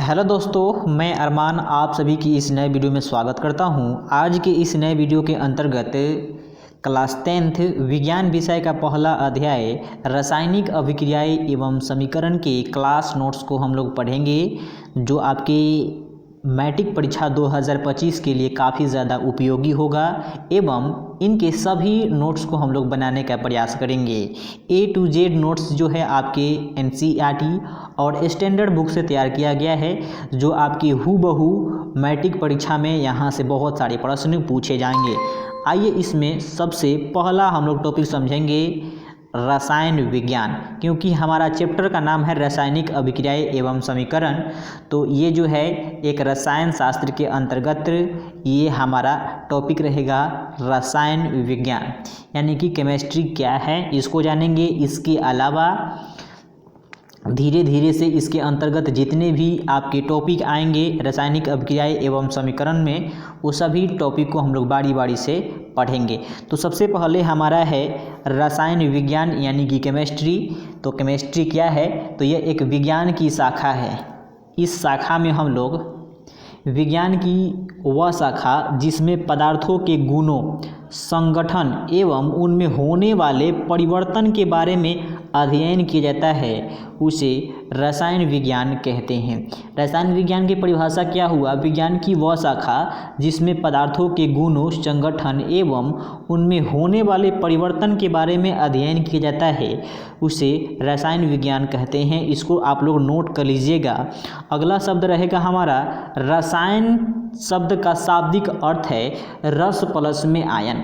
Hello दोस्तों, मैं अरमान आप सभी की इस नए वीडियो में स्वागत करता हूं। आज के इस नए वीडियो के अंतर्गत क्लास 10th विज्ञान विषय का पहला अध्याय रासायनिक अभिक्रियाएं एवं समीकरण के क्लास नोट्स को हम लोग पढ़ेंगे, जो आपके मैट्रिक परीक्षा 2025 के लिए काफ़ी ज़्यादा उपयोगी होगा एवं इनके सभी नोट्स को हम लोग बनाने का प्रयास करेंगे। A to Z नोट्स जो है आपके NCERT और स्टैंडर्ड बुक से तैयार किया गया है, जो आपकी हूबहू मैट्रिक परीक्षा में यहाँ से बहुत सारे प्रश्न पूछे जाएंगे। आइए इसमें सबसे पहला हम लोग टॉपिक समझेंगे रसायन विज्ञान, क्योंकि हमारा चैप्टर का नाम है रासायनिक अभिक्रियाएं एवं समीकरण। तो ये जो है एक रसायन शास्त्र के अंतर्गत ये हमारा टॉपिक रहेगा रसायन विज्ञान, यानी कि केमिस्ट्री क्या है इसको जानेंगे। इसके अलावा धीरे धीरे से इसके अंतर्गत जितने भी आपके टॉपिक आएंगे रासायनिक अभिक्रियाएं एवं समीकरण में, वो सभी टॉपिक को हम लोग बारी बारी से पढ़ेंगे। तो सबसे पहले हमारा है रसायन विज्ञान यानी कि केमिस्ट्री। तो केमिस्ट्री क्या है? तो यह एक विज्ञान की शाखा है। इस शाखा में हम लोग विज्ञान की वह शाखा जिसमें पदार्थों के गुणों, संगठन एवं उनमें होने वाले परिवर्तन के बारे में अध्ययन किया जाता है, उसे रसायन विज्ञान कहते हैं। रसायन विज्ञान की परिभाषा क्या हुआ? विज्ञान की वह शाखा जिसमें पदार्थों के गुणों, संगठन एवं उनमें होने वाले परिवर्तन के बारे में अध्ययन किया जाता है, उसे रसायन विज्ञान कहते हैं। इसको आप लोग नोट कर लीजिएगा। अगला शब्द रहेगा हमारा रसायन। शब्द का शाब्दिक अर्थ है रस प्लस में आयन।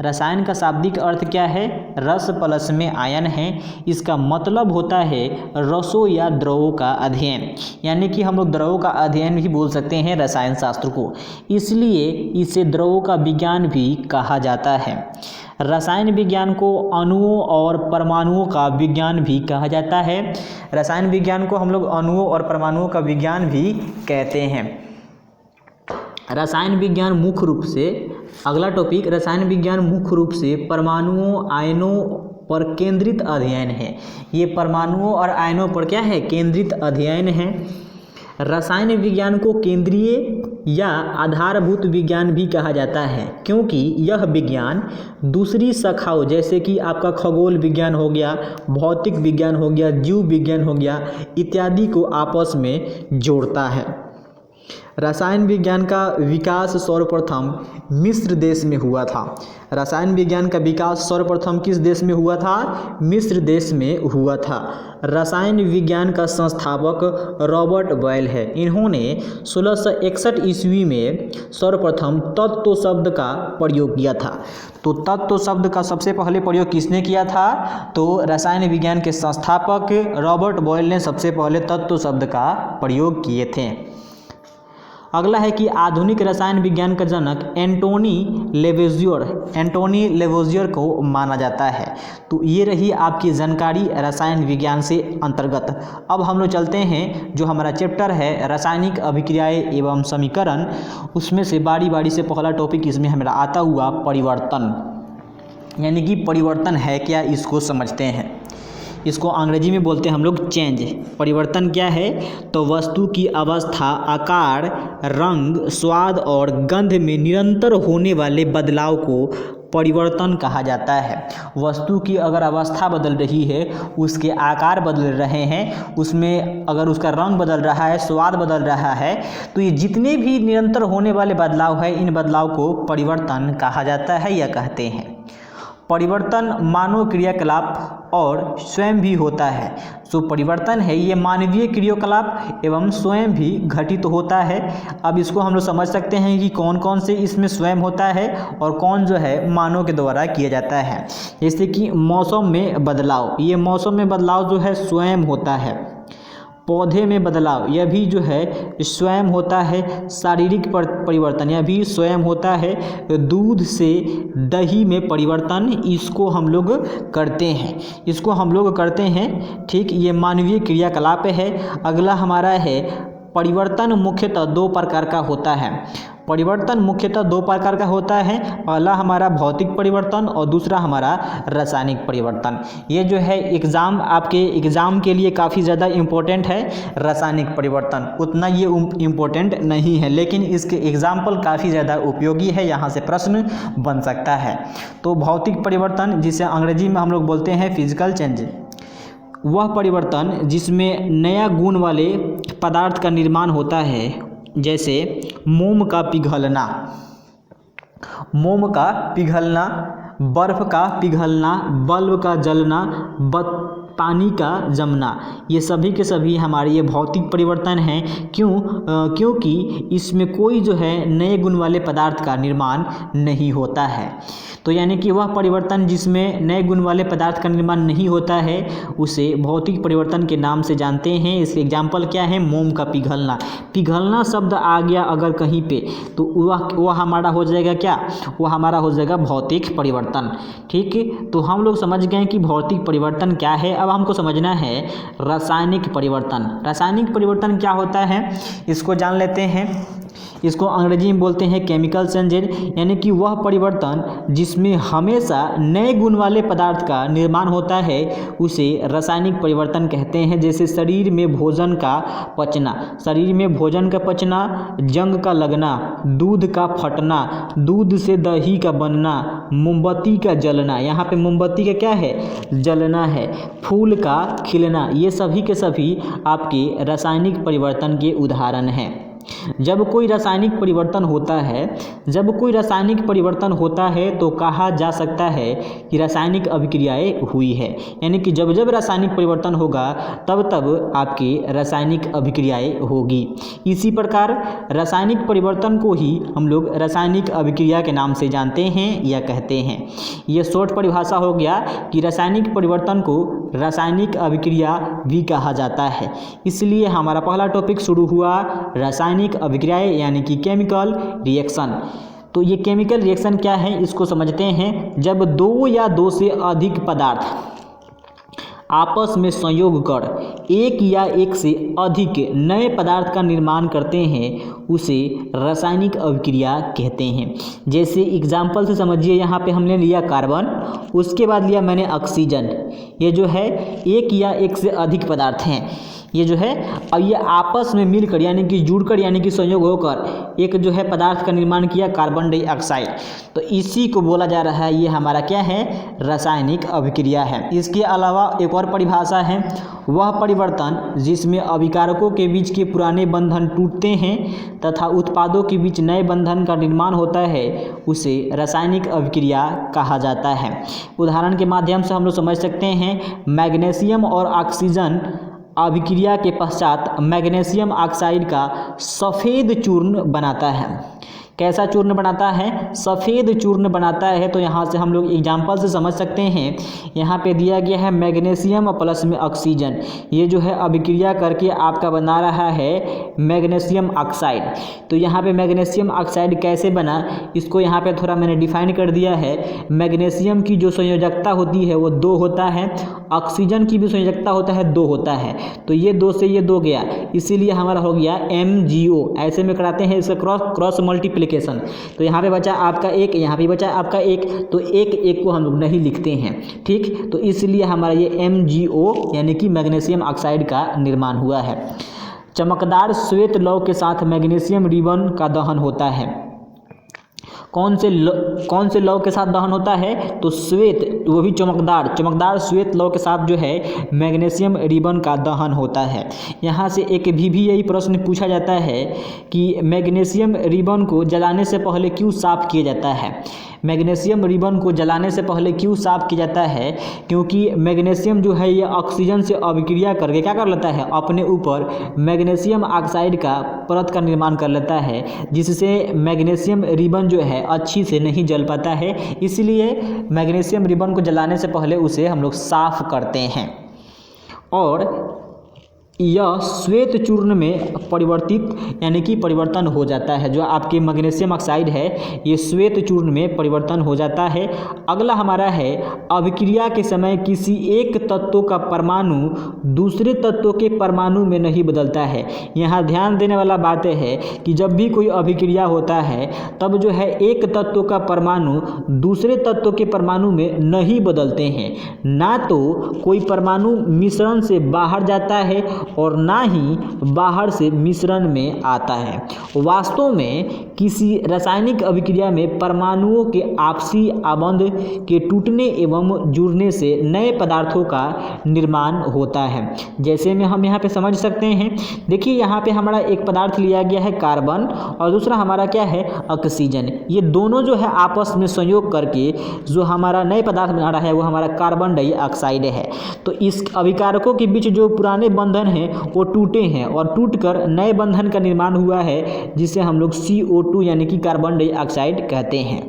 रसायन का शाब्दिक अर्थ क्या है? रस प्लस में आयन है। इसका मतलब होता है रसों या द्रवों का अध्ययन, यानी कि हम लोग द्रवों का अध्ययन भी बोल सकते हैं रसायन शास्त्र को, इसलिए इसे द्रवों का विज्ञान भी कहा जाता है। रसायन विज्ञान को अणुओं और परमाणुओं का विज्ञान भी कहा जाता है। रसायन विज्ञान को हम लोग अणुओं और परमाणुओं का विज्ञान भी कहते हैं। रसायन विज्ञान मुख्य रूप से, अगला टॉपिक, रसायन विज्ञान मुख्य रूप से परमाणुओं, आयनों पर केंद्रित अध्ययन है। ये परमाणुओं और आयनों पर क्या है? केंद्रित अध्ययन है। रसायन विज्ञान को केंद्रीय या आधारभूत विज्ञान भी कहा जाता है, क्योंकि यह विज्ञान दूसरी शाखाओं जैसे कि आपका खगोल विज्ञान हो गया, भौतिक विज्ञान हो गया, जीव विज्ञान हो गया, इत्यादि को आपस में जोड़ता है। रसायन विज्ञान का विकास सर्वप्रथम मिस्र देश में हुआ था। रसायन विज्ञान का विकास सर्वप्रथम किस देश में हुआ था? मिस्र देश में हुआ था। रसायन विज्ञान का संस्थापक रॉबर्ट बॉयल है। इन्होंने 1661 ईस्वी में सर्वप्रथम तत्व शब्द का प्रयोग किया था। तो तत्व शब्द का सबसे पहले प्रयोग किसने किया था? तो रसायन विज्ञान के संस्थापक रॉबर्ट बॉयल ने सबसे पहले तत्व शब्द का प्रयोग किए थे। अगला है कि आधुनिक रसायन विज्ञान का जनक एंटोनी लेवोजियर को माना जाता है। तो ये रही आपकी जानकारी रसायन विज्ञान से अंतर्गत। अब हम लोग चलते हैं, जो हमारा चैप्टर है रासायनिक अभिक्रियाएं एवं समीकरण, उसमें से बारी बारी से पहला टॉपिक इसमें हमारा आता हुआ परिवर्तन, यानी कि परिवर्तन है क्या, इसको समझते हैं। इसको अंग्रेजी में बोलते हैं हम लोग चेंज। परिवर्तन क्या है? तो वस्तु की अवस्था, आकार, रंग, स्वाद और गंध में निरंतर होने वाले बदलाव को परिवर्तन कहा जाता है। वस्तु की अगर अवस्था बदल रही है, उसके आकार बदल रहे हैं, उसमें अगर उसका रंग बदल रहा है, स्वाद बदल रहा है, तो ये जितने भी निरंतर होने वाले बदलाव है, इन बदलाव को परिवर्तन कहा जाता है या कहते हैं। परिवर्तन मानव क्रियाकलाप और स्वयं भी होता है। जो परिवर्तन है ये मानवीय क्रियाकलाप एवं स्वयं भी घटित होता है। अब इसको हम लोग समझ सकते हैं कि कौन कौन से इसमें स्वयं होता है और कौन जो है मानव के द्वारा किया जाता है। जैसे कि मौसम में बदलाव, ये मौसम में बदलाव जो है स्वयं होता है। पौधे में बदलाव, यह भी जो है स्वयं होता है। शारीरिक परिवर्तन, यह भी स्वयं होता है। दूध से दही में परिवर्तन, इसको हम लोग करते हैं, ठीक। ये मानवीय क्रियाकलाप है। अगला हमारा है परिवर्तन मुख्यतः दो प्रकार का होता है। परिवर्तन मुख्यतः दो प्रकार का होता है, पहला हमारा भौतिक परिवर्तन और दूसरा हमारा रासायनिक परिवर्तन। ये जो है आपके एग्ज़ाम के लिए काफ़ी ज़्यादा इम्पोर्टेंट है। रासायनिक परिवर्तन उतना ये इम्पोर्टेंट नहीं है, लेकिन इसके एग्जाम्पल काफ़ी ज़्यादा उपयोगी है, यहाँ से प्रश्न बन सकता है। तो भौतिक परिवर्तन, जिसे अंग्रेजी में हम लोग बोलते हैं फिजिकल चेंज, वह परिवर्तन जिसमें नया गुण वाले पदार्थ का निर्माण होता है, जैसे मोम का पिघलना, बर्फ़ का पिघलना, बल्ब का जलना, पानी का जमना, ये सभी के सभी हमारे ये भौतिक परिवर्तन हैं। क्योंकि इसमें कोई जो है नए गुण वाले पदार्थ का निर्माण नहीं होता है। तो यानी कि वह परिवर्तन जिसमें नए गुण वाले पदार्थ का निर्माण नहीं होता है उसे भौतिक परिवर्तन के नाम से जानते हैं। इसके एग्जाम्पल क्या है? मोम का पिघलना। पिघलना शब्द आ गया अगर कहीं पे तो वह हमारा हो जाएगा क्या? वह हमारा हो जाएगा भौतिक परिवर्तन। ठीक है, तो हम लोग समझ गए कि भौतिक परिवर्तन क्या है। अब हमको समझना है रासायनिक परिवर्तन। रासायनिक परिवर्तन क्या होता है इसको जान लेते हैं। इसको अंग्रेजी में बोलते हैं केमिकल चेंजेज, यानी कि वह परिवर्तन जिसमें हमेशा नए गुण वाले पदार्थ का निर्माण होता है उसे रासायनिक परिवर्तन कहते हैं। जैसे शरीर में भोजन का पचना, जंग का लगना, दूध का फटना, दूध से दही का बनना, मोमबत्ती का जलना, यहाँ पे मोमबत्ती का क्या है? जलना है, फूल का खिलना, ये सभी के सभी आपके रासायनिक परिवर्तन के उदाहरण हैं। जब कोई रासायनिक परिवर्तन होता है तो कहा जा सकता है कि रासायनिक अभिक्रियाएं हुई है। यानी कि जब जब रासायनिक परिवर्तन होगा तब तब आपकी रासायनिक अभिक्रियाएं होगी। इसी प्रकार रासायनिक परिवर्तन को ही हम लोग रासायनिक अभिक्रिया के नाम से जानते हैं या कहते हैं। यह शॉर्ट परिभाषा हो गया कि रासायनिक परिवर्तन को रासायनिक अभिक्रिया भी कहा जाता है। इसलिए हमारा पहला टॉपिक शुरू हुआ रासायनिक अभिक्रियाएं यानी कि केमिकल रिएक्शन। तो ये केमिकल रिएक्शन क्या है इसको समझते हैं। जब दो या दो से अधिक पदार्थ आपस में संयोग कर एक या एक से अधिक नए पदार्थ का निर्माण करते हैं उसे रासायनिक अभिक्रिया कहते हैं। जैसे एग्जाम्पल से समझिए, यहाँ पे हमने लिया कार्बन, उसके बाद लिया मैंने ऑक्सीजन। ये जो है एक या एक से अधिक पदार्थ हैं, ये जो है अब ये आपस में मिलकर यानी कि जुड़कर यानी कि संयोग होकर एक जो है पदार्थ का निर्माण किया, कार्बन डाइऑक्साइड। तो इसी को बोला जा रहा है, ये हमारा क्या है? रासायनिक अभिक्रिया है। इसके अलावा एक और परिभाषा है, वह परिवर्तन जिसमें अभिकारकों के बीच के पुराने बंधन टूटते हैं तथा उत्पादों के बीच नए बंधन का निर्माण होता है उसे रासायनिक अभिक्रिया कहा जाता है। उदाहरण के माध्यम से हम लोग समझ सकते हैं, मैग्नीशियम और ऑक्सीजन अभिक्रिया के पश्चात मैग्नीशियम ऑक्साइड का सफ़ेद चूर्ण बनाता है। कैसा चूर्ण बनाता है? सफ़ेद चूर्ण बनाता है। तो यहाँ से हम लोग एग्जाम्पल से समझ सकते हैं, यहाँ पे दिया गया है मैग्नीशियम प्लस में ऑक्सीजन, ये जो है अभिक्रिया करके आपका बना रहा है मैग्नीशियम ऑक्साइड। तो यहाँ पे मैग्नीशियम ऑक्साइड कैसे बना इसको यहाँ पे थोड़ा मैंने डिफाइन कर दिया है। मैग्नीशियम की जो संयोजकता होती है वो 2 होता है, ऑक्सीजन की भी संयोजकता होता है 2 होता है। तो ये 2 से ये 2 गया, इसीलिए हमारा हो गया MgO। ऐसे में कराते हैं इसका क्रॉस मल्टीप्लिकेशन। तो यहाँ पे बचा आपका 1, यहाँ पे बचा आपका 1, तो 1 को हम लोग नहीं लिखते हैं। ठीक, तो इसलिए हमारा ये MgO यानी कि मैग्नीशियम ऑक्साइड का निर्माण हुआ है। चमकदार श्वेत लौह के साथ मैग्नीशियम रिबन का दहन होता है। कौन से लौह के साथ दहन होता है? तो श्वेत, वो भी चमकदार श्वेत लौह के साथ जो है मैग्नीशियम रिबन का दहन होता है। यहाँ से एक भी यही प्रश्न पूछा जाता है कि मैग्नीशियम रिबन को जलाने से पहले क्यों साफ किया जाता है? मैग्नीशियम रिबन को जलाने से पहले क्यों साफ किया जाता है? क्योंकि मैग्नीशियम जो है ये ऑक्सीजन से अभिक्रिया करके क्या कर लेता है? अपने ऊपर मैग्नीशियम ऑक्साइड का परत का निर्माण कर लेता है, जिससे मैग्नीशियम रिबन जो है अच्छी से नहीं जल पाता है। इसलिए मैग्नीशियम रिबन को जलाने से पहले उसे हम लोग साफ करते हैं। और यह श्वेत चूर्ण में परिवर्तित यानी कि परिवर्तन हो जाता है। जो आपके मैग्नीशियम ऑक्साइड है ये श्वेत चूर्ण में परिवर्तन हो जाता है। अगला हमारा है अभिक्रिया के समय किसी एक तत्व का परमाणु दूसरे तत्व के परमाणु में नहीं बदलता है। यहाँ ध्यान देने वाला बात है कि जब भी कोई अभिक्रिया होता है तब जो है एक तत्व का परमाणु दूसरे तत्व के परमाणु में नहीं बदलते हैं। ना तो कोई परमाणु मिश्रण से बाहर जाता है और ना ही बाहर से मिश्रण में आता है। वास्तव में किसी रासायनिक अभिक्रिया में परमाणुओं के आपसी आबंध के टूटने एवं जुड़ने से नए पदार्थों का निर्माण होता है। जैसे में हम यहाँ पे समझ सकते हैं, देखिए यहाँ पे हमारा एक पदार्थ लिया गया है कार्बन और दूसरा हमारा क्या है ऑक्सीजन। ये दोनों जो है आपस में संयोग करके जो हमारा नए पदार्थ बना रहा है वो हमारा कार्बन डाइऑक्साइड है। तो इस अभिकारकों के बीच जो पुराने बंधन हैं वो टूटे हैं और टूटकर नए बंधन का निर्माण हुआ है जिसे हम लोग CO2 यानी कि कार्बन डाइऑक्साइड कहते हैं।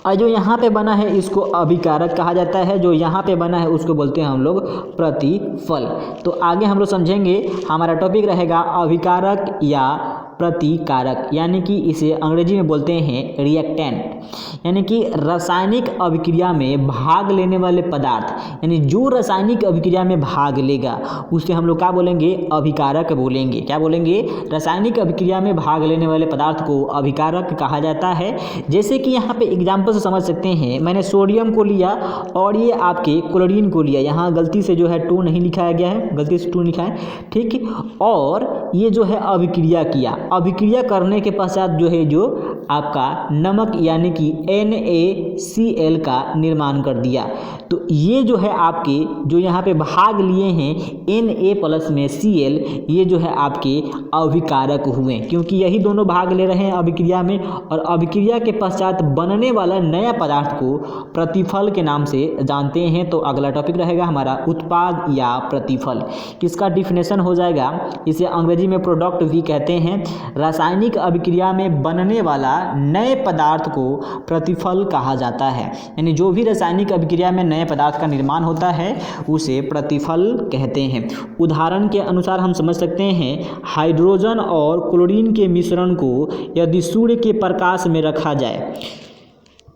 और जो यहाँ पे बना है इसको अभिकारक कहा जाता है, जो यहाँ पे बना है उसको बोलते हैं हम लोग प्रतिफल। तो आगे हम लोग समझेंगे, हमारा टॉपिक रहेगा अभिकारक या प्रतिकारक, यानी कि इसे अंग्रेजी में बोलते हैं रिएक्टेंट, यानी कि रासायनिक अभिक्रिया में भाग लेने वाले पदार्थ, यानी जो रासायनिक अभिक्रिया में भाग लेगा उसे हम लोग क्या बोलेंगे अभिकारक बोलेंगे। क्या बोलेंगे? रासायनिक अभिक्रिया में भाग लेने वाले पदार्थ को अभिकारक कहा जाता है। जैसे कि यहाँ पे एग्जाम्पल से समझ सकते हैं, मैंने सोडियम को लिया और ये आपके क्लोरीन को लिया, यहाँ गलती से जो है 2 नहीं लिखाया गया है, गलती से 2 लिखा है, ठीक है। और ये जो है अभिक्रिया किया, अभिक्रिया करने के पश्चात जो है जो आपका नमक यानी कि NaCl का निर्माण कर दिया। तो ये जो है आपके जो यहाँ पे भाग लिए हैं Na+ में Cl, ये जो है आपके अभिकारक हुए, क्योंकि यही दोनों भाग ले रहे हैं अभिक्रिया में। और अभिक्रिया के पश्चात बनने वाला नया पदार्थ को प्रतिफल के नाम से जानते हैं। तो अगला टॉपिक रहेगा हमारा उत्पाद या प्रतिफल। किसका डिफिनेशन हो जाएगा, इसे अंग्रेजी में प्रोडक्ट भी कहते हैं। रासायनिक अभिक्रिया में बनने वाला नए पदार्थ को प्रतिफल कहा जाता है, यानी जो भी रासायनिक अभिक्रिया में नए पदार्थ का निर्माण होता है उसे प्रतिफल कहते हैं। उदाहरण के अनुसार हम समझ सकते हैं, हाइड्रोजन और क्लोरीन के मिश्रण को यदि सूर्य के प्रकाश में रखा जाए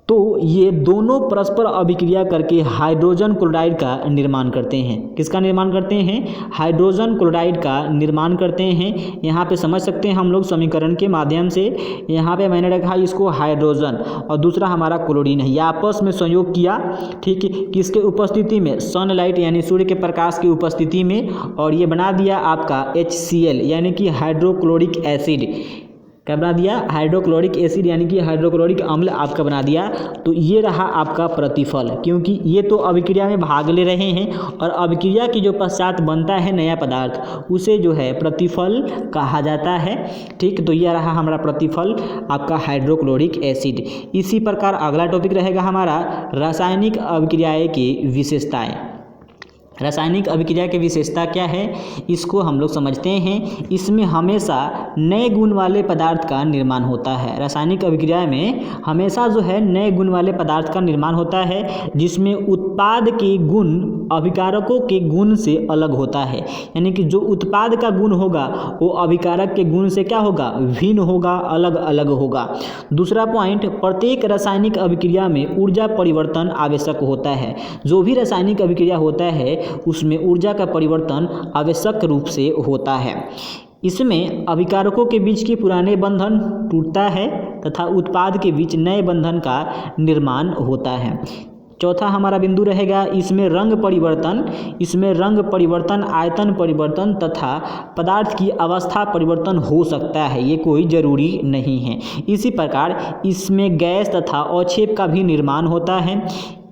तो ये दोनों परस्पर अभिक्रिया करके हाइड्रोजन क्लोराइड का निर्माण करते हैं। किसका निर्माण करते हैं? हाइड्रोजन क्लोराइड का निर्माण करते हैं। यहाँ पे समझ सकते हैं हम लोग समीकरण के माध्यम से। यहाँ पे मैंने रखा इसको हाइड्रोजन और दूसरा हमारा क्लोरीन है, ये आपस में संयोग किया, ठीक है, किसके उपस्थिति में? सनलाइट यानी सूर्य के प्रकाश की उपस्थिति में, और ये बना दिया आपका HCl यानी कि हाइड्रोक्लोरिक एसिड। क्या बना दिया? हाइड्रोक्लोरिक एसिड यानी कि हाइड्रोक्लोरिक अम्ल आपका बना दिया। तो ये रहा आपका प्रतिफल, क्योंकि ये तो अभिक्रिया में भाग ले रहे हैं और अभिक्रिया के जो पश्चात बनता है नया पदार्थ उसे जो है प्रतिफल कहा जाता है, ठीक। तो ये रहा हमारा प्रतिफल आपका हाइड्रोक्लोरिक एसिड। इसी प्रकार अगला टॉपिक रहेगा हमारा रासायनिक अभिक्रियाएं की विशेषताएं। रासायनिक अभिक्रिया की विशेषता क्या है इसको हम लोग समझते हैं। इसमें हमेशा नए गुण वाले पदार्थ का निर्माण होता है। रासायनिक अभिक्रिया में हमेशा जो है नए गुण वाले पदार्थ का निर्माण होता है, जिसमें उत्पाद के गुण अभिकारकों के गुण से अलग होता है, यानी कि जो उत्पाद का गुण होगा वो अभिकारक के गुण से क्या होगा? भिन्न होगा, अलग अलग होगा। दूसरा पॉइंट, प्रत्येक रासायनिक अभिक्रिया में ऊर्जा परिवर्तन आवश्यक होता है। जो भी रासायनिक अभिक्रिया होता है उसमें ऊर्जा का परिवर्तन आवश्यक रूप से होता है। इसमें अभिकारकों के बीच के पुराने बंधन टूटता है तथा उत्पाद के बीच नए बंधन का निर्माण होता है। चौथा हमारा बिंदु रहेगा इसमें रंग परिवर्तन, आयतन परिवर्तन तथा पदार्थ की अवस्था परिवर्तन हो सकता है, ये कोई जरूरी नहीं है। इसी प्रकार इसमें गैस तथा अवक्षेप का भी निर्माण होता है।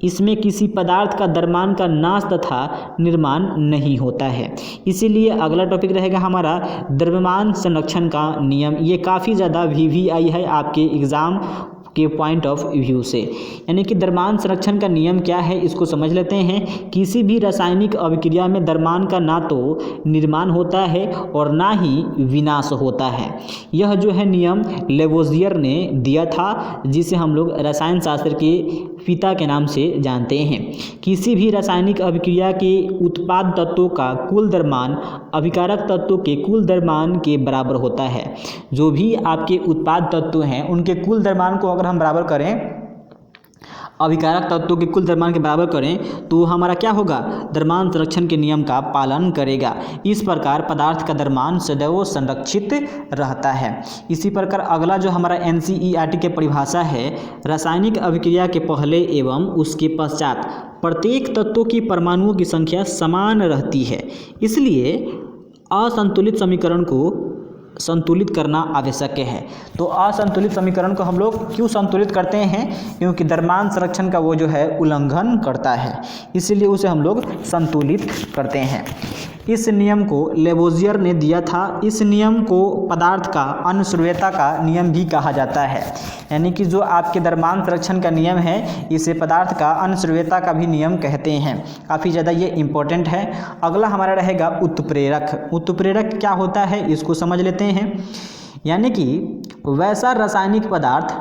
इसमें किसी पदार्थ का द्रव्यमान का नाश तथा निर्माण नहीं होता है। इसीलिए अगला टॉपिक रहेगा हमारा द्रव्यमान संरक्षण का नियम। ये काफ़ी ज़्यादा VVI है आपके एग्ज़ाम के पॉइंट ऑफ व्यू से, यानी कि द्रव्यमान संरक्षण का नियम क्या है इसको समझ लेते हैं। किसी भी रासायनिक अभिक्रिया में द्रव्यमान का ना तो निर्माण होता है और ना ही विनाश होता है। यह जो है नियम लेवोजियर ने दिया था, जिसे हम लोग रसायन शास्त्र के पिता के नाम से जानते हैं। किसी भी रासायनिक अभिक्रिया के उत्पाद तत्वों का कुल द्रव्यमान अभिकारक तत्वों के कुल द्रव्यमान के बराबर होता है। जो भी आपके उत्पाद तत्व हैं उनके कुल द्रव्यमान को अगर हम बराबर करें, अभिकारक तत्वों के कुल द्रव्यमान के बराबर करें तो हमारा क्या होगा, द्रव्यमान संरक्षण के नियम का पालन करेगा। इस प्रकार पदार्थ का द्रव्यमान सदैव संरक्षित रहता है। इसी प्रकार अगला जो हमारा NCERT के परिभाषा है, रासायनिक अभिक्रिया के पहले एवं उसके पश्चात प्रत्येक तत्वों की परमाणुओं की संख्या समान रहती है, इसलिए असंतुलित समीकरण को संतुलित करना आवश्यक है। तो असंतुलित समीकरण को हम लोग क्यों संतुलित करते हैं, क्योंकि द्रव्यमान संरक्षण का वो जो है उल्लंघन करता है, इसलिए उसे हम लोग संतुलित करते हैं। इस नियम को लेवोजियर ने दिया था। इस नियम को पदार्थ का अनुश्रव्यता का नियम भी कहा जाता है, यानी कि जो आपके द्रव्यमान संरक्षण का नियम है इसे पदार्थ का अनुश्रव्यता का भी नियम कहते हैं। काफ़ी ज़्यादा ये इम्पोर्टेंट है। अगला हमारा रहेगा उत्प्रेरक। उत्प्रेरक क्या होता है इसको समझ लेते हैं। यानी कि वैसा रासायनिक पदार्थ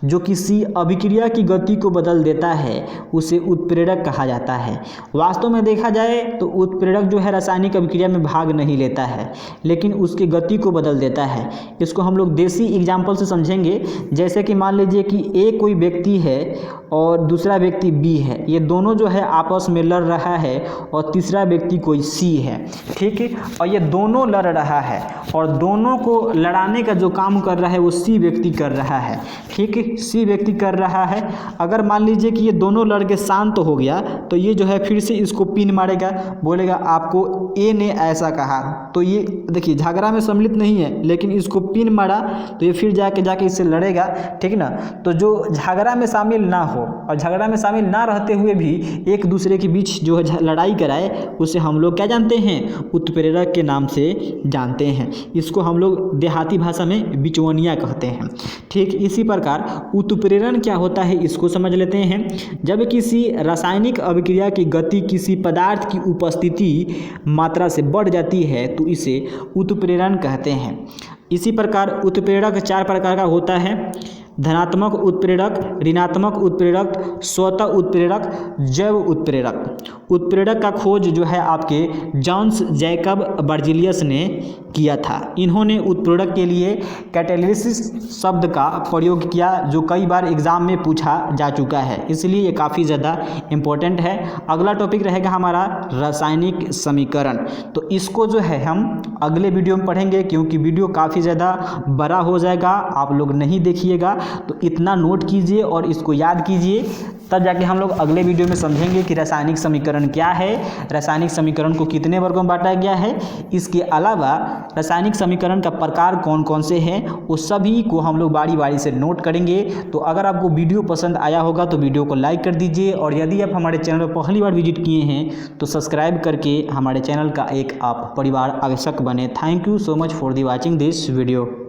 जो किसी अभिक्रिया की गति को बदल देता है उसे उत्प्रेरक कहा जाता है। वास्तव में देखा जाए तो उत्प्रेरक जो है रासायनिक अभिक्रिया में भाग नहीं लेता है, लेकिन उसकी गति को बदल देता है। इसको हम लोग देसी एग्जाम्पल से समझेंगे। जैसे कि मान लीजिए कि ए कोई व्यक्ति है और दूसरा व्यक्ति बी है, ये दोनों जो है आपस में लड़ रहा है और तीसरा व्यक्ति कोई सी है, ठीक है, और ये दोनों लड़ रहा है और दोनों को लड़ाने का जो काम कर रहा है वो सी व्यक्ति कर रहा है, ठीक है, सी व्यक्ति कर रहा है। अगर मान लीजिए कि ये दोनों लड़के शांत हो गया तो ये जो है फिर से इसको पिन मारेगा, बोलेगा आपको ए ने ऐसा कहा। तो ये देखिए झगड़ा में सम्मिलित नहीं है, लेकिन इसको पिन मारा तो ये फिर जाके इससे लड़ेगा, ठीक ना। तो जो झगड़ा में शामिल ना हो और झगड़ा में शामिल ना रहते हुए भी एक दूसरे के बीच जो है लड़ाई कराए, उसे हम लोग क्या जानते हैं, उत्प्रेरक के नाम से जानते हैं। इसको हम लोग देहाती भाषा में बिचौनिया कहते हैं, ठीक। इसी प्रकार उत्प्रेरण क्या होता है इसको समझ लेते हैं। जब किसी रासायनिक अभिक्रिया की गति किसी पदार्थ की उपस्थिति मात्रा से बढ़ जाती है तो इसे उत्प्रेरण कहते हैं। इसी प्रकार उत्प्रेरक 4 प्रकार का होता है: धनात्मक उत्प्रेरक, ऋणात्मक उत्प्रेरक, स्वतः उत्प्रेरक, जैव उत्प्रेरक। उत्प्रेरक का खोज जो है आपके जॉन्स जैकब बर्जीलियस ने किया था। इन्होंने उत्प्रेरक के लिए कैटालिसिस शब्द का प्रयोग किया, जो कई बार एग्जाम में पूछा जा चुका है, इसलिए ये काफ़ी ज़्यादा इम्पोर्टेंट है। अगला टॉपिक रहेगा हमारा रासायनिक समीकरण। तो इसको जो है हम अगले वीडियो में पढ़ेंगे, क्योंकि वीडियो काफ़ी ज़्यादा बड़ा हो जाएगा, आप लोग नहीं देखिएगा। तो इतना नोट कीजिए और इसको याद कीजिए, तब जाके हम लोग अगले वीडियो में समझेंगे कि रासायनिक समीकरण क्या है, रासायनिक समीकरण को कितने वर्गों में बांटा गया है। इसके अलावा रासायनिक समीकरण का प्रकार कौन कौन से हैं वो सभी को हम लोग बारी बारी से नोट करेंगे। तो अगर आपको वीडियो पसंद आया होगा तो वीडियो को लाइक कर दीजिए, और यदि आप हमारे चैनल पर पहली बार विजिट किए हैं तो सब्सक्राइब करके हमारे चैनल का एक आप परिवार आवश्यक बने। Thank you so much for the watching this video.